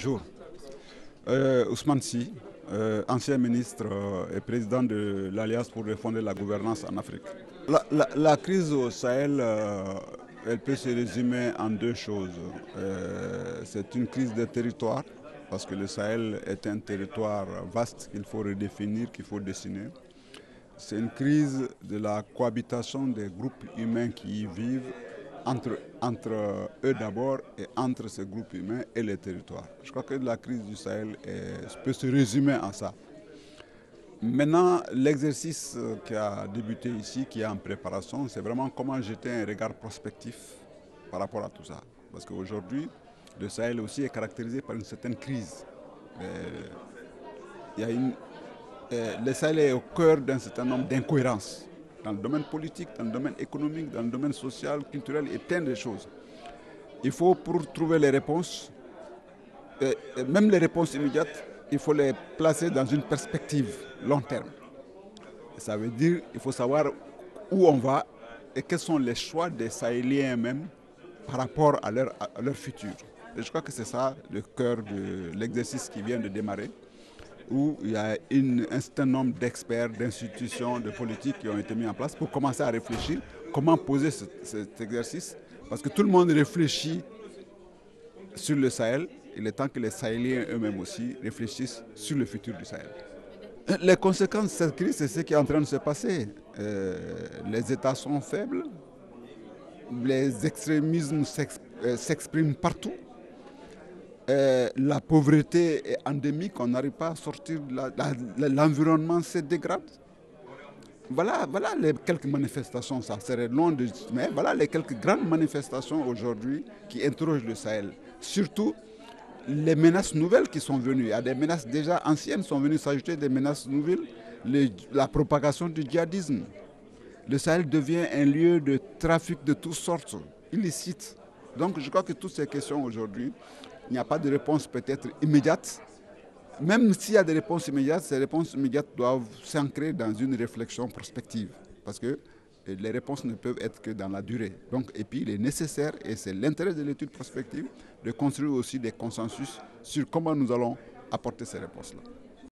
Bonjour. Ousmane Sy, ancien ministre et président de l'Alliance pour refonder la gouvernance en Afrique. La crise au Sahel, elle peut se résumer en deux choses. C'est une crise de territoire, parce que le Sahel est un territoire vaste qu'il faut redéfinir, qu'il faut dessiner. C'est une crise de la cohabitation des groupes humains qui y vivent, entre eux d'abord et entre ces groupes humains et les territoires. Je crois que la crise du Sahel peut se résumer en ça. Maintenant, l'exercice qui a débuté ici, qui est en préparation, c'est vraiment comment jeter un regard prospectif par rapport à tout ça. Parce qu'aujourd'hui, le Sahel aussi est caractérisé par une certaine crise. Il y a le Sahel est au cœur d'un certain nombre d'incohérences dans le domaine politique, dans le domaine économique, dans le domaine social, culturel et plein de choses. Il faut, pour trouver les réponses, et même les réponses immédiates, il faut les placer dans une perspective long terme. Et ça veut dire qu'il faut savoir où on va et quels sont les choix des Sahéliens eux-mêmes par rapport à leur futur. Et je crois que c'est ça le cœur de l'exercice qui vient de démarrer, où il y a un certain nombre d'experts, d'institutions, de politiques qui ont été mis en place pour commencer à réfléchir comment poser cet exercice. Parce que tout le monde réfléchit sur le Sahel. Il est temps que les Sahéliens eux-mêmes aussi réfléchissent sur le futur du Sahel. Les conséquences de cette crise, c'est ce qui est en train de se passer. Les États sont faibles, les extrémismes s'expriment partout. La pauvreté est endémique, on n'arrive pas à sortir, l'environnement se dégrade. Voilà les quelques manifestations, ça serait long de... Mais voilà les quelques grandes manifestations aujourd'hui qui interrogent le Sahel. Surtout les menaces nouvelles qui sont venues. Il y a des menaces déjà anciennes qui sont venues s'ajouter, des menaces nouvelles. La propagation du djihadisme. Le Sahel devient un lieu de trafic de toutes sortes, illicite. Donc je crois que toutes ces questions aujourd'hui, il n'y a pas de réponse peut-être immédiate. Même s'il y a des réponses immédiates, ces réponses immédiates doivent s'ancrer dans une réflexion prospective. Parce que les réponses ne peuvent être que dans la durée. Donc, et puis il est nécessaire, et c'est l'intérêt de l'étude prospective, de construire aussi des consensus sur comment nous allons apporter ces réponses-là.